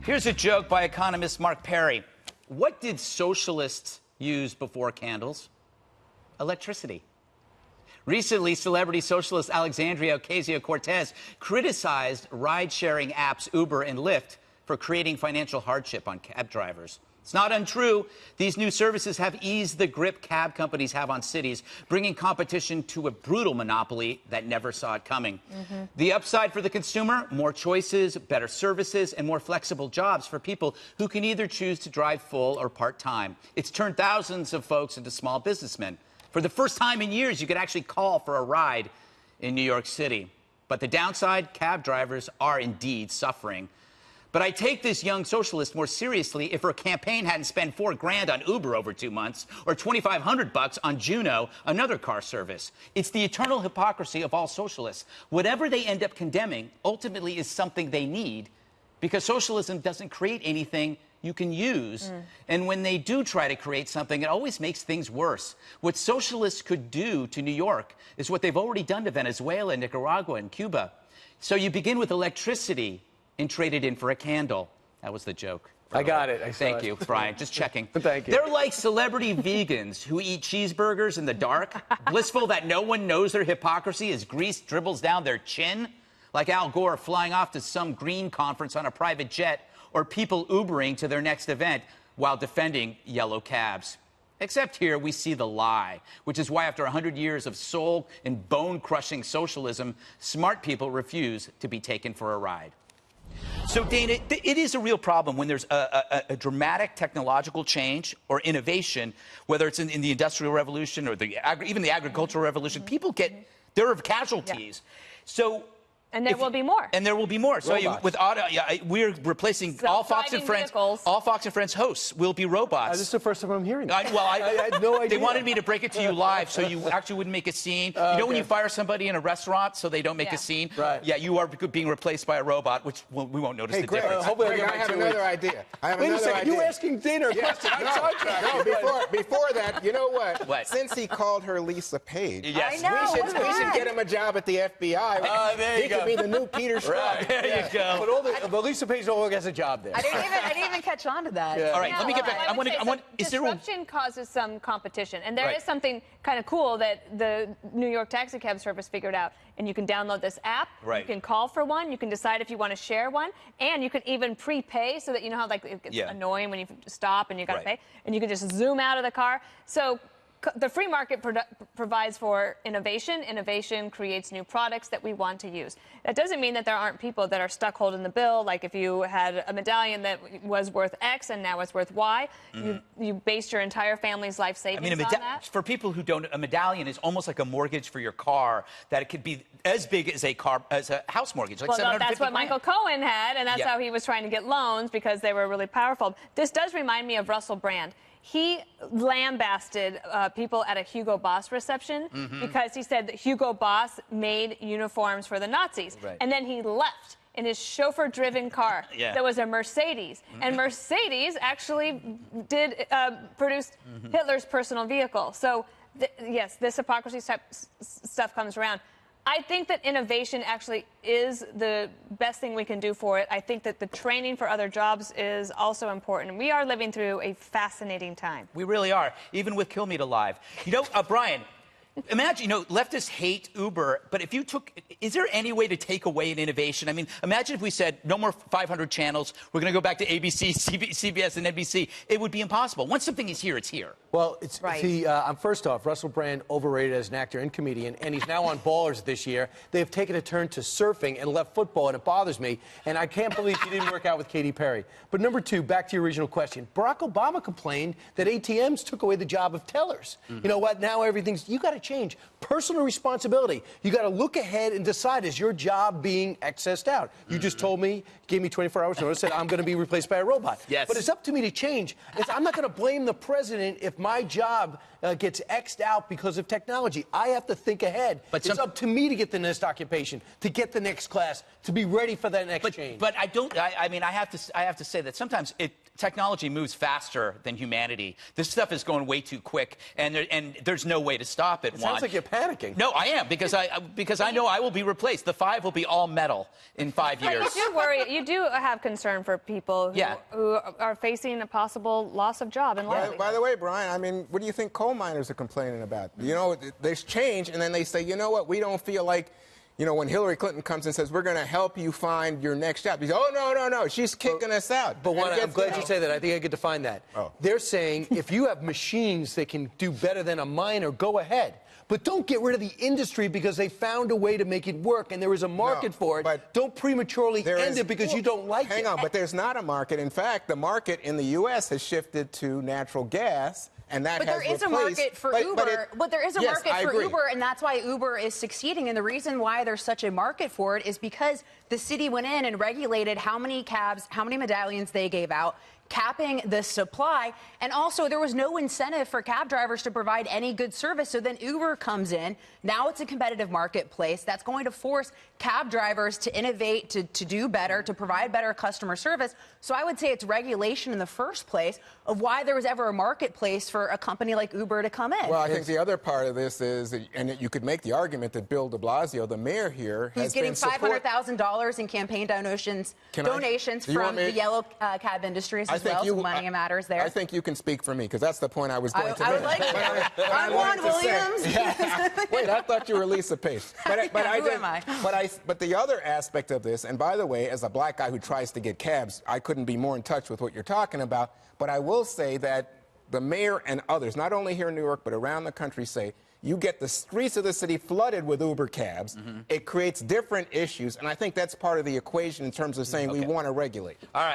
Here's a joke by economist Mark Perry. What did socialists use before candles? Electricity. Recently, celebrity socialist Alexandria Ocasio-Cortez criticized ride-sharing apps Uber and Lyft for creating financial hardship on cab drivers. It's not untrue. These new services have eased the grip cab companies have on cities, bringing competition to a brutal monopoly that never saw it coming. The upside for the consumer, more choices, better services, and more flexible jobs for people who can either choose to drive full or part-time. It's turned thousands of folks into small businessmen. For the first time in years, you could actually call for a ride in New York City. But the downside, cab drivers are indeed suffering. But I take this young socialist more seriously if her campaign hadn't spent $4 grand on Uber over 2 months or $2,500 on Juno, another car service. It's the eternal hypocrisy of all socialists. Whatever they end up condemning ultimately is something they need, because socialism doesn't create anything you can use. And when they do try to create something, it always makes things worse. What socialists could do to New York is what they've already done to Venezuela, Nicaragua, and Cuba. So you begin with electricity and trade it in for a candle. That was the joke. I got it. Thank you, Brian. Just checking. Thank you. They're like celebrity vegans who eat cheeseburgers in the dark, blissful that no one knows their hypocrisy as grease dribbles down their chin, like Al Gore flying off to some green conference on a private jet, or people Ubering to their next event while defending yellow cabs. Except here, we see the lie, which is why after 100 years of soul and bone-crushing socialism, smart people refuse to be taken for a ride. So, Dana, it is a real problem when there's a dramatic technological change or innovation, whether it's in the Industrial Revolution or even the Agricultural Revolution. People there are casualties. Yeah. So. And there will be more. And there will be more. So with auto, we're replacing all Fox and Friends. All Fox and Friends hosts will be robots. This is the first time I'm hearing it. I had no idea. They wanted me to break it to you live, so you actually wouldn't make a scene. You know when you fire somebody in a restaurant so they don't make a scene? Right. Yeah, you are being replaced by a robot, which we won't notice the difference. Greg, I have another idea. Wait a second. You asking Dana a question? Before that, you know what? Since he called her Lisa Page, yes. we should get him a job at the FBI. There you go. He could be the new Peter Schwab. Right. There you go. But Lisa Page no longer has a job there. I didn't even catch on to that. Yeah. All right, let me get back. Disruption causes some competition, and there is something kind of cool that the New York taxi cab service figured out. And you can download this app. Right. You can call for one. You can decide if you want to share one, and you can even prepay so that you know how it gets annoying when you stop and you got to pay, and you can just zoom out of the car. So the free market provides for innovation. Innovation creates new products that we want to use. That doesn't mean that there aren't people that are stuck holding the bill. Like if you had a medallion that was worth X and now it's worth Y, you based your entire family's life savings on that. For people who don't, a medallion is almost like a mortgage for your car. That it could be as big as a house mortgage. Like well, that's what Michael Cohen had, and that's how he was trying to get loans because they were really powerful. This does remind me of Russell Brand. He lambasted people at a Hugo Boss reception because he said that Hugo Boss made uniforms for the Nazis. Right. And then he left in his chauffeur-driven car that was a Mercedes. And Mercedes actually produced Hitler's personal vehicle. So, yes, this hypocrisy stuff comes around. I think that innovation actually is the best thing we can do for it. I think that the training for other jobs is also important. We are living through a fascinating time. We really are, even with Kill Me Alive. You know, Brian, imagine, leftists hate Uber, but if you is there any way to take away an innovation? I mean, imagine if we said no more 500 channels, we're going to go back to ABC, CBS, and NBC. It would be impossible. Once something is here, it's here. Well, first off, Russell Brand overrated as an actor and comedian, and he's now on Ballers this year. They have taken a turn to surfing and left football, and it bothers me. And I can't believe he didn't work out with Katy Perry. But number two, back to your original question. Barack Obama complained that ATMs took away the job of tellers. You know what? Now you got to change. Personal responsibility. You got to look ahead and decide, is your job being accessed out? You just told me, gave me 24 hours notice, said I'm going to be replaced by a robot. Yes. But it's up to me to change. I'm not going to blame the president if my job gets X'd out because of technology. I have to think ahead. But it's up to me to get the next occupation, to get the next class, to be ready for that next change. But I have to say that sometimes technology moves faster than humanity. This stuff is going way too quick, and there's no way to stop it. It sounds like you're panicking. No, I am, because I know I will be replaced. The 5 will be all metal in 5 years. But you do worry. You do have concern for people who are facing a possible loss of job and livelihood. By the way, Brian, I mean, what do you think coal miners are complaining about? You know, there's change, and then they say, you know what, we don't feel like, you know, when Hillary Clinton comes and says, we're going to help you find your next job, you say, oh, no, she's kicking us out. But I'm glad you say that. I think I could define that. Oh. They're saying if you have machines that can do better than a miner, go ahead. But don't get rid of the industry because they found a way to make it work and there is a market for it. But don't prematurely end it because you don't like it. Hang on, but there's not a market. In fact, the market in the U.S. has shifted to natural gas. And that but there is a market for Uber. But there is a market for Uber, and that's why Uber is succeeding. And the reason why there's such a market for it is because the city went in and regulated how many cabs, how many medallions they gave out, capping the supply. And also, there was no incentive for cab drivers to provide any good service. So then Uber comes in. Now it's a competitive marketplace. That's going to force cab drivers to innovate, to do better, to provide better customer service. So I would say it's regulation in the first place of why there was ever a marketplace for a company like Uber to come in. Well, I think the other part of this is, and you could make the argument that Bill de Blasio, the mayor here, he's getting $500,000 in campaign donations from the yellow cab industry as well. So money matters there. I think you can speak for me because that's the point I was going to make. I would like to. I'm Juan Williams. Wait, I thought you were Lisa Pace. But Who am I? But the other aspect of this, and by the way, as a black guy who tries to get cabs, I couldn't be more in touch with what you're talking about. But I will say that the mayor and others, not only here in New York, but around the country, say you get the streets of the city flooded with Uber cabs. It creates different issues, and I think that's part of the equation in terms of saying we want to regulate. All right.